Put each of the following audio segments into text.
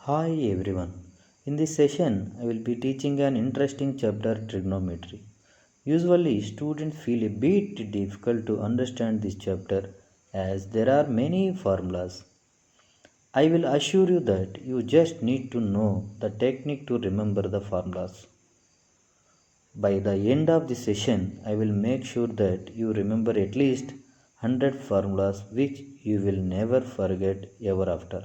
Hi everyone. In this session, I will be teaching an interesting chapter trigonometry. Usually, students feel a bit difficult to understand this chapter as there are many formulas. I will assure you that you just need to know the technique to remember the formulas. By the end of the session, I will make sure that you remember at least 100 formulas which you will never forget ever after.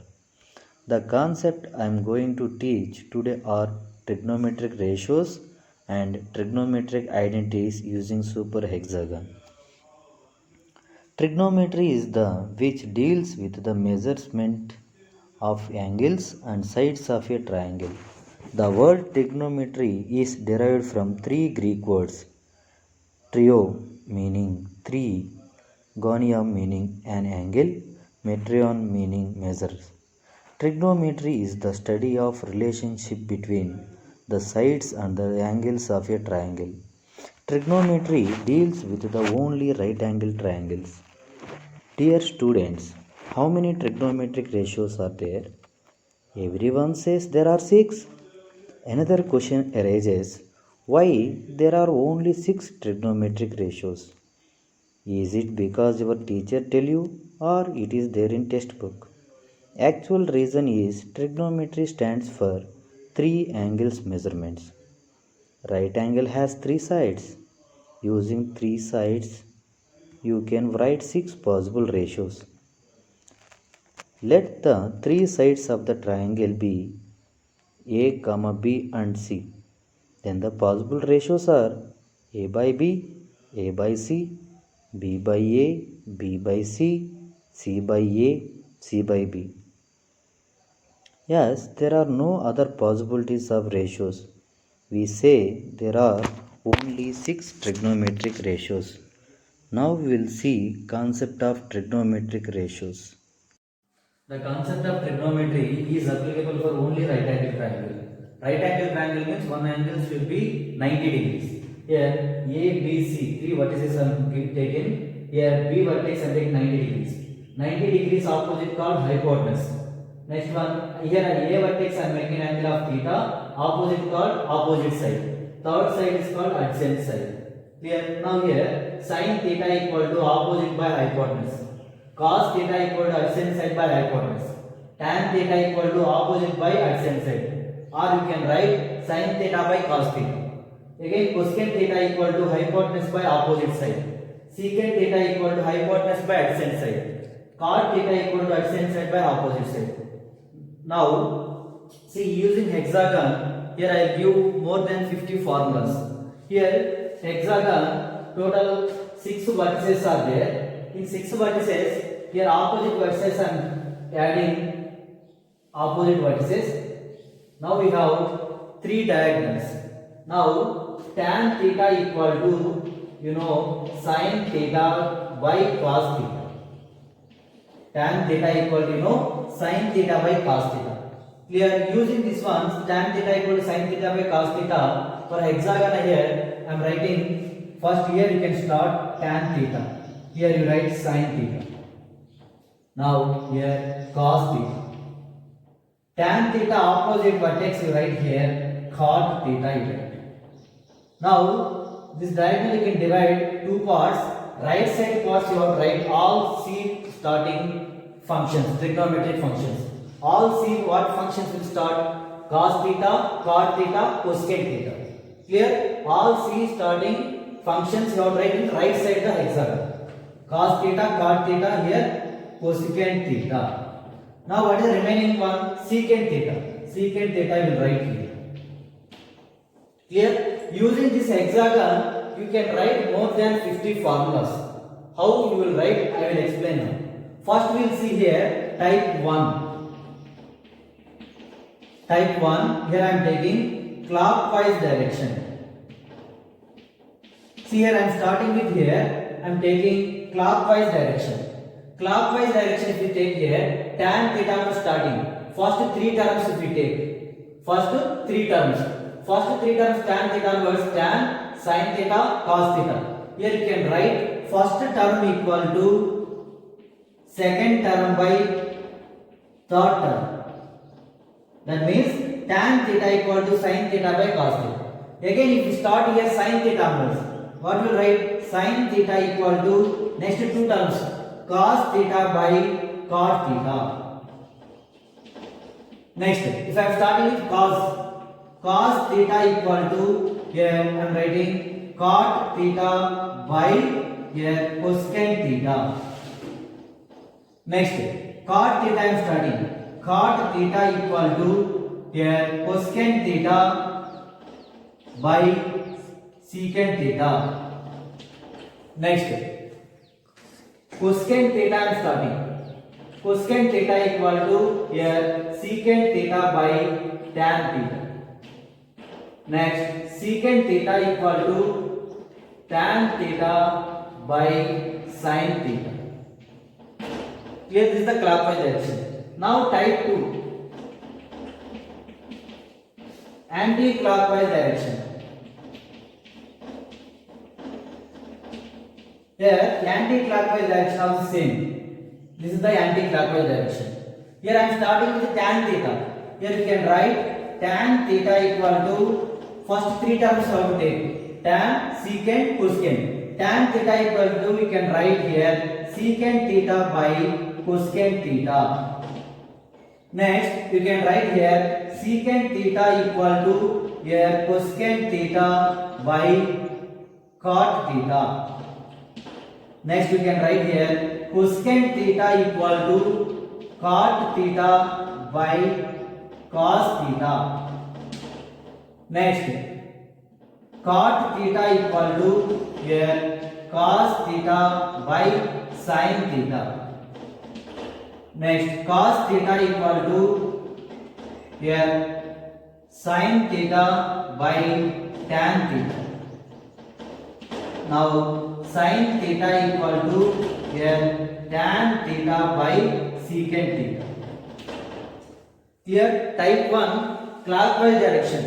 The concept I am going to teach today are trigonometric ratios and trigonometric identities using super hexagon. Trigonometry is the which deals with the measurement of angles and sides of a triangle. The word trigonometry is derived from three Greek words: trio meaning three, gonia meaning an angle, metrion meaning measures. Trigonometry is the study of relationship between the sides and the angles of a triangle. Trigonometry deals with the only right angle triangles. Dear students, how many trigonometric ratios are there? Everyone says there are 6. Another question arises: why there are only 6 trigonometric ratios? Is it because your teacher tell you or it is there in textbook? Actual reason is trigonometry stands for three angles measurements. Right angle has three sides. Using three sides, you can write six possible ratios. Let the three sides of the triangle be A, B and C. Then the possible ratios are A by B, A by C, B by A, B by C, C by A, C by B. Yes, there are no other possibilities of ratios. We say there are only 6 trigonometric ratios. Now we will see concept of trigonometric ratios. The concept of trigonometry is applicable for only right angle triangle. Right angle triangle means one angle should be 90 degrees. Here A, B, C, three vertices are taken. Here B vertex and take 90 degrees. 90 degrees opposite called hypotenuse. Next one, here A vertex I am making angle of theta, opposite called opposite side. Third side is called adjacent side. Clear? Now here sin theta equal to opposite by hypotenuse. Cos theta equal to adjacent side by hypotenuse. Tan theta equal to opposite by adjacent side. Or you can write sin theta by cos theta. Again cosecant theta equal to hypotenuse by opposite side. Secant theta equal to hypotenuse by adjacent side. Cot theta equal to adjacent side by opposite side. Now, see using hexagon, here I give more than 50 formulas. Here, hexagon, total 6 vertices are there. In 6 vertices, here opposite vertices I am adding opposite vertices. Now we have 3 diagonals. Now, tan theta equal to, sin theta by cos theta. Tan theta equal to sin theta by cos theta. Clear? Using this one, tan theta equal to sin theta by cos theta. For hexagon here, I am writing first here you can start tan theta. Here you write sin theta. Now here cos theta. Tan theta opposite vertex you write here cot theta you write. Now this diagonal you can divide two parts. Right side parts you have to write all C starting functions, trigonometric functions. All C what functions will start? Cos theta, cot theta, cosecant theta. Clear? All C starting functions you have to write in right side the hexagon. Cos theta, cot theta, here cosecant theta. Now what is the remaining one? Secant theta. Secant theta I will write here. Clear? Using this hexagon, you can write more than 50 formulas. How you will write, I will explain now. First we will see here type 1. Type 1, here I am taking clockwise direction. See here I am starting with here, I am taking clockwise direction. Clockwise direction if we take here, tan theta is starting. First 3 terms if we take. First 3 terms. First 3 terms tan theta was tan, sin theta, cos theta. Here you can write first term equal to second term by third term. That means tan theta equal to sin theta by cos theta. Again, if we start here sin theta onwards, what will write? Sin theta equal to next two terms cos theta by cot theta. Next, if I am starting with cos theta equal to, here I am writing cot theta by here cosecant theta. Next, cot theta I am starting. Cot theta equal to here cosecant theta by secant theta. Next, cosecant theta I am starting. Cosecant theta equal to here secant theta by tan theta. Next, secant theta equal to tan theta by sin theta. Here this is the clockwise direction. Now type 2, anti-clockwise direction. Here anti-clockwise direction also same. This is the anti-clockwise direction. Here I am starting with tan theta. Here we can write tan theta equal to first three terms we have to take. Tan, secant, cosecant. Tan theta equal to we can write here secant theta by cosecant theta. Next, you can write here secant theta equal to here cosecant theta by cot theta. Next, you can write here cosecant theta equal to cot theta by cos theta. Next, cot theta equal to here cos theta by sin theta. Next, cos theta equal to here sin theta by tan theta. Now sin theta equal to here tan theta by secant theta. Here type 1 clockwise direction.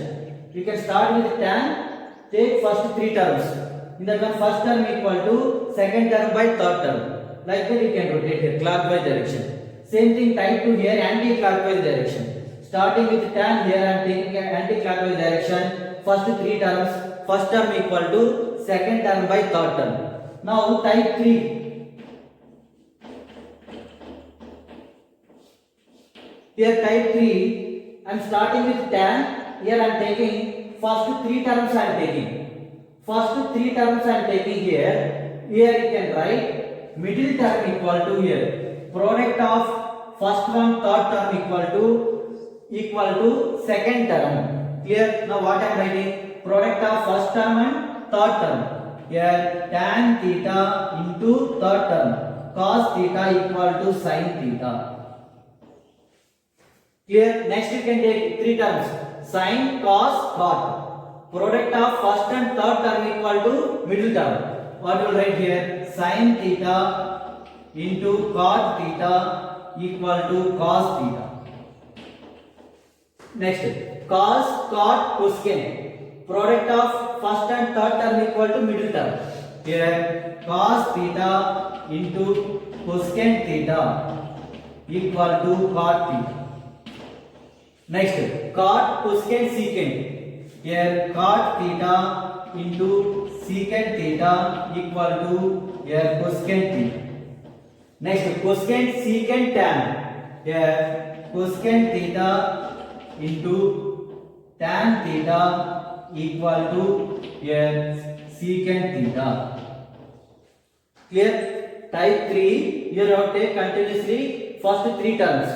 You can start with tan, take first three terms. In that one first term equal to second term by third term. Like that you can rotate here clockwise direction. Same thing type 2 here anti-clockwise direction. Starting with tan here I am taking anti-clockwise direction. First three terms, first term equal to second term by third term. Now type 3. Here type 3 I am starting with tan. Here I am taking first three terms I am taking. First three terms I am taking here. Here you can write middle term equal to here. Product of first one third term equal to second term. Clear? Now what I am writing? Product of first term and third term. Here tan theta into third term. Cos theta equal to sin theta. Clear? Next you can take three terms. Sin, cos, cot. Product of first and third term equal to middle term. What will write here? Sin theta into cot theta equal to cos theta. Next, cos, cot, cosecant. Product of first and third term equal to middle term. Here cos theta into cosecant theta equal to cot theta. Next, cot, cosecant, secant. Here cot theta into secant theta equal to here cosecant theta. Next, cosecant, secant, tan. Here cosecant theta into tan theta equal to here secant theta. Clear? Type 3, you have to take continuously first three terms.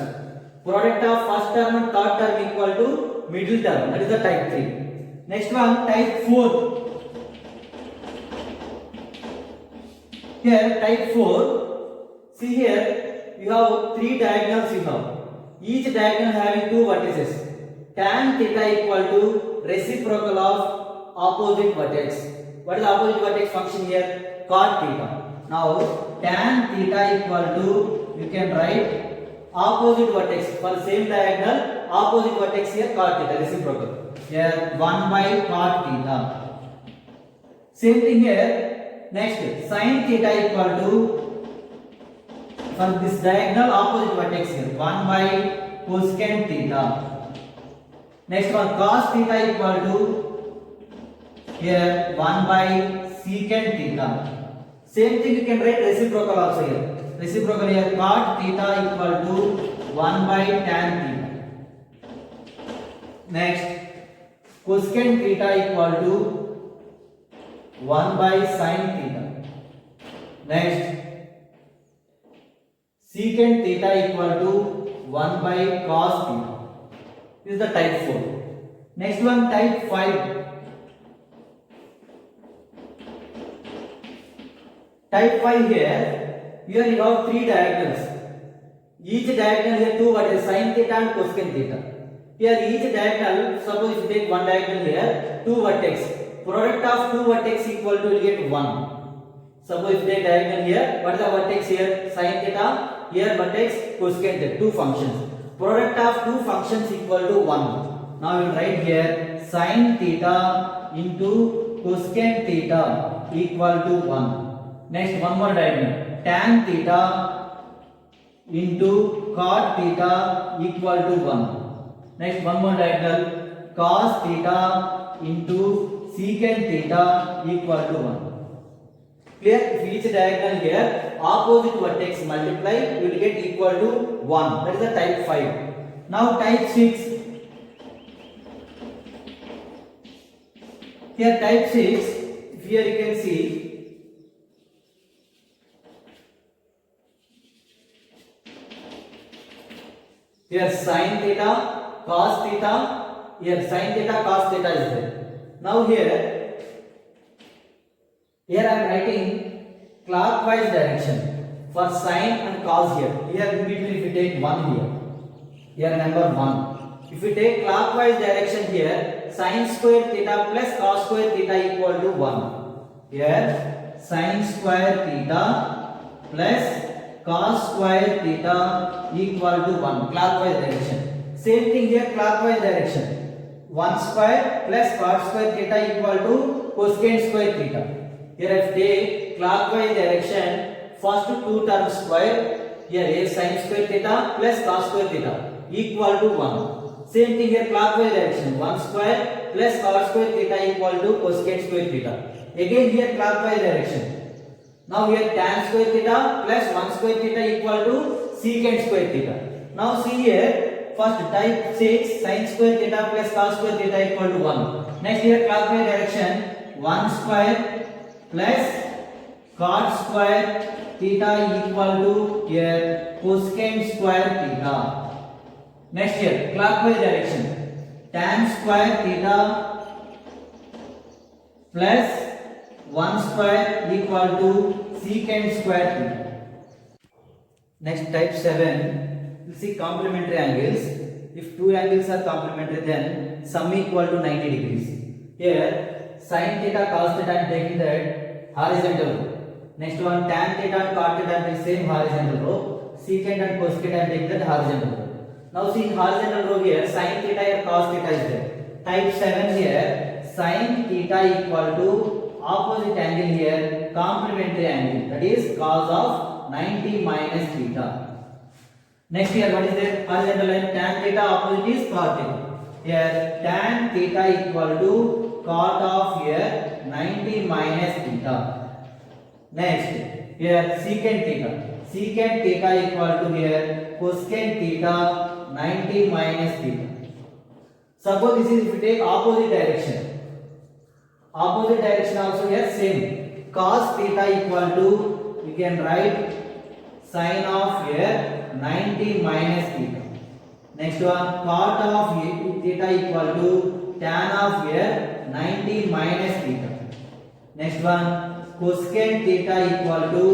Product of first term and third term equal to middle term. That is the type 3. Next one, type 4. Here, type 4. See here, you have three diagonals you have. Each diagonal having two vertices. Tan theta equal to reciprocal of opposite vertex. What is the opposite vertex function here? Cot theta. Now, tan theta equal to, you can write opposite vertex for the same diagonal, opposite vertex here cot theta, reciprocal. Here 1 by cot theta. Same thing here. Next, sin theta equal to, for this diagonal opposite vertex here, 1 by cosecant theta. Next one, cos theta equal to here 1 by secant theta. Same thing you can write reciprocal also here. Reciprocal here, cot theta equal to 1 by tan theta. Next, cosecant theta equal to 1 by sin theta. Next, secant theta equal to 1 by cos theta. This is the type 4. Next one, type 5. Type 5 here you have 3 diagonals. Each diagonal here 2 vertices, sin theta and cosecant theta. Here each diagonal, suppose if you take one diagonal here, 2 vertex. Product of 2 vertex equal to will get 1. Suppose if you take diagonal here, what is the vertex here? Sin theta. Here vertex cosecant theta. 2 functions. Product of 2 functions equal to 1. Now we will write here sin theta into cosecant theta equal to 1. Next, one more diagonal. Tan theta into cot theta equal to 1. Next, one more diagonal. Cos theta into secant theta equal to 1. Clear? If each diagonal here opposite vertex multiply, we will get equal to 1. That is the type 5. Now type 6. Here type 6, here you can see here sin theta, cos theta, here sin theta, cos theta is there. Now here I am writing clockwise direction for sin and cos here. Here in between if we take 1 here number 1. If we take clockwise direction here, sin square theta plus cos square theta equal to 1. Here sin square theta plus cos square theta equal to 1, clockwise direction. Same thing here, clockwise direction. 1 square plus cot square theta equal to cosecant square theta. Here if take clockwise direction, first 2 terms square, here is sin square theta plus cos square theta equal to 1. Same thing here, clockwise direction, 1 square plus cot square theta equal to cosecant square theta. Again here clockwise direction. Now here tan square theta plus 1 square theta equal to secant square theta. Now see here, first type 6 sin square theta plus cos square theta equal to 1. Next here clockwise direction, 1 square plus cot square theta equal to here cosecant square theta. Next here clockwise direction, tan square theta plus 1 square equal to secant square theta. Next type 7, you see complementary angles. If 2 angles are complementary, then sum equal to 90 degrees. Here sin theta cos theta I am taking that horizontal row. Next one tan theta and cot theta I am taking same horizontal row. Secant and cosecant I am taking that horizontal row. Now see in horizontal row here sin theta and cos theta is there. Type 7 here sin theta equal to opposite angle here complementary angle, that is cos of 90 minus theta. Next here what is there? Horizontal line tan theta opposite is cot theta. Here tan theta equal to cot of here 90 minus theta. Next here secant theta. Secant theta equal to here cosecant theta 90 minus theta. Suppose this is if we take opposite direction. Opposite direction also here same. Cos theta equal to, you can write sin of here 90 minus theta. Next one cot of theta equal to tan of here 90 minus theta. Next one cosecant theta equal to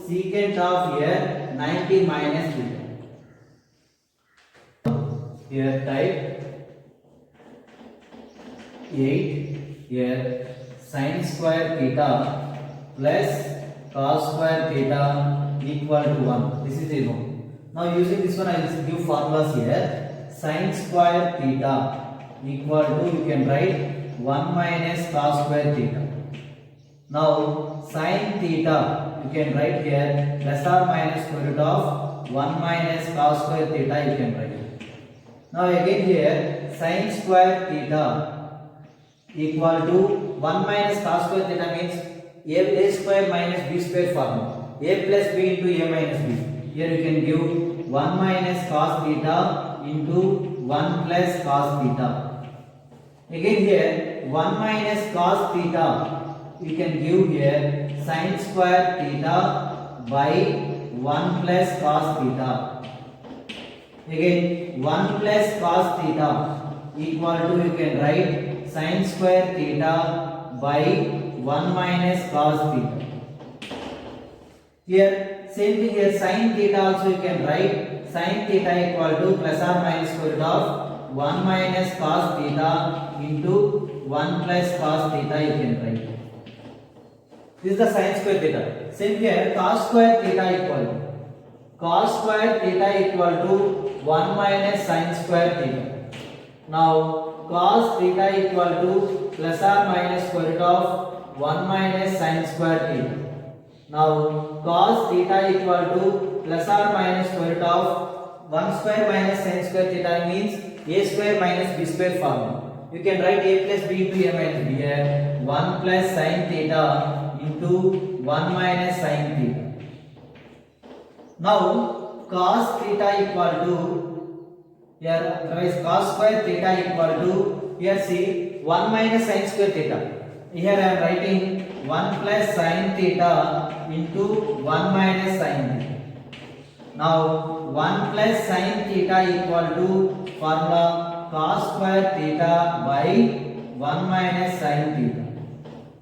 secant of here 90 minus theta. Here type 8. Here sin square theta plus cos square theta equal to 1. This is 0. Now using this one I will give formulas here. Sin square theta equal to, you can write 1 minus cos square theta. Now sin theta you can write here plus or minus square root of 1 minus cos square theta you can write. Now again here sin square theta equal to 1 minus cos square theta means a square minus b square form. A plus b into a minus b. Here you can give 1 minus cos theta into 1 plus cos theta. Again here 1 minus cos theta you can give here sin square theta by 1 plus cos theta. Again 1 plus cos theta equal to you can write sin square theta by 1 minus cos theta. Here same thing here sin theta also you can write sin theta equal to plus or minus square root of 1 minus cos theta into 1 plus cos theta you can write. This is the sin square theta. Same here cos square theta equal to 1 minus sin square theta. Now cos theta equal to plus or minus square root of 1 minus sin square theta. Now cos theta equal to plus or minus square root of 1 square minus sin square theta means a square minus b square form. You can write a plus b into a minus b here 1 plus sin theta into 1 minus sin theta. Now cos theta equal to here otherwise cos square theta equal to here see 1 minus sin square theta. Here I am writing 1 plus sin theta into 1 minus sin theta. Now 1 plus sin theta equal to formula cos square theta by 1 minus sin theta.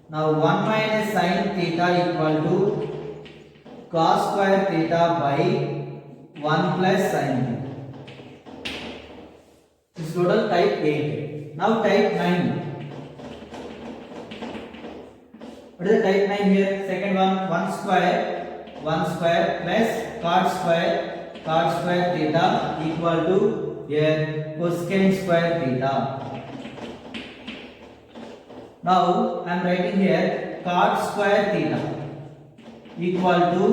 Now 1 minus sin theta equal to cos square theta by 1 plus sin theta. This is total type 8. Now type 9. What is the type 9 here? Second one 1 square plus cot square theta equal to here cosecant square theta. Now I am writing here cot square theta equal to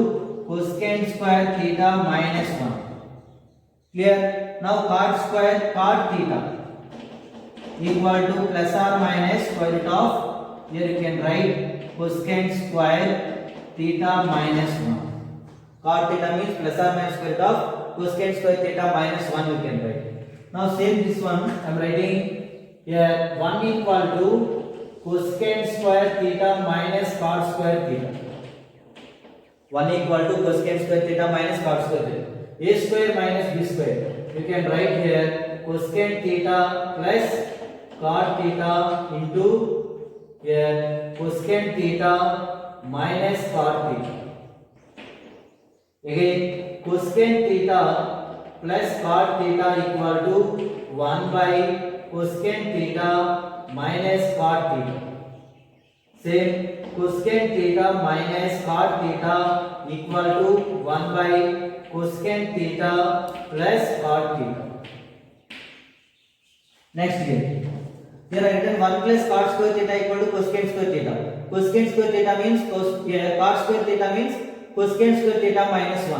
cosecant square theta minus 1. Clear? Now cot theta equal to plus or minus square root of here you can write cosecant square theta minus 1. Cot theta means plus or minus square root of cosecant square theta minus 1 you can write. Now same this one I am writing here 1 equal to cosecant square theta minus cot square theta. 1 equal to cosecant square theta minus cot square theta. A square minus b square. You can write here cosecant theta plus cot theta into here cosecant theta minus cot theta. Again cosecant theta plus cot theta equal to 1 by cosecant theta minus cot theta. Same cosecant theta minus cot theta equal to 1 by cosecant theta plus cot theta. Next here I written 1 plus cot square theta equal to cosecant square theta. Cosecant square theta means cot square theta means cosecant square theta minus 1.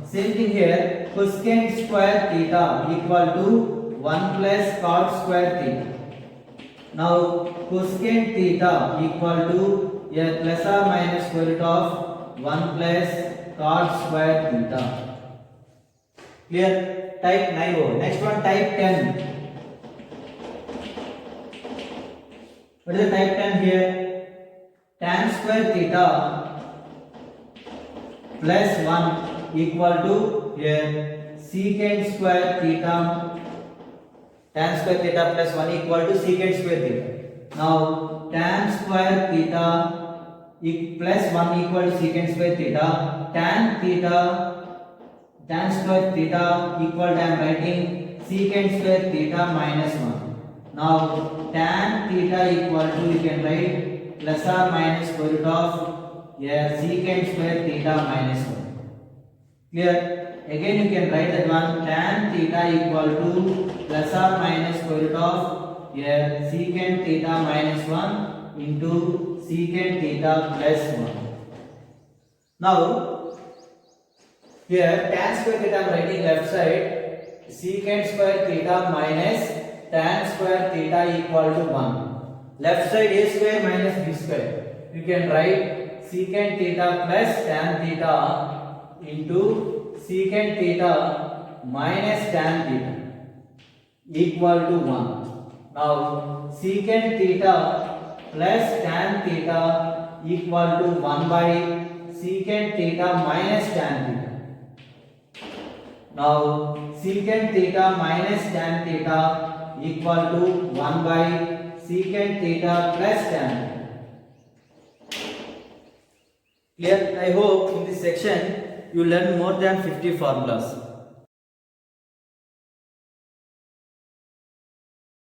Same thing here cosecant square theta equal to 1 plus cot square theta. Now cosecant theta equal to plus or minus square root of 1 plus cot square theta. Clear? Type 9 over. Next one type 10. What is the type 10 here? Tan square theta plus 1 equal to here secant square theta. Tan square theta plus 1 equal to secant square theta. Now tan square theta plus 1 equal to secant square theta. Tan square theta equal to I am writing secant square theta minus 1. Now tan theta equal to you can write plus or minus square root of secant square theta minus 1. Clear? Again you can write that one tan theta equal to plus or minus square root of secant theta minus 1 into secant theta plus 1. Now here tan square theta I am writing left side secant square theta minus tan square theta equal to 1. Left side a square minus b square. You can write secant theta plus tan theta into secant theta minus tan theta equal to 1. Now secant theta plus tan theta equal to 1 by secant theta minus tan theta. Now secant theta minus tan theta equal to 1 by secant theta plus tan theta. Clear? I hope in this section you learn more than 50 formulas.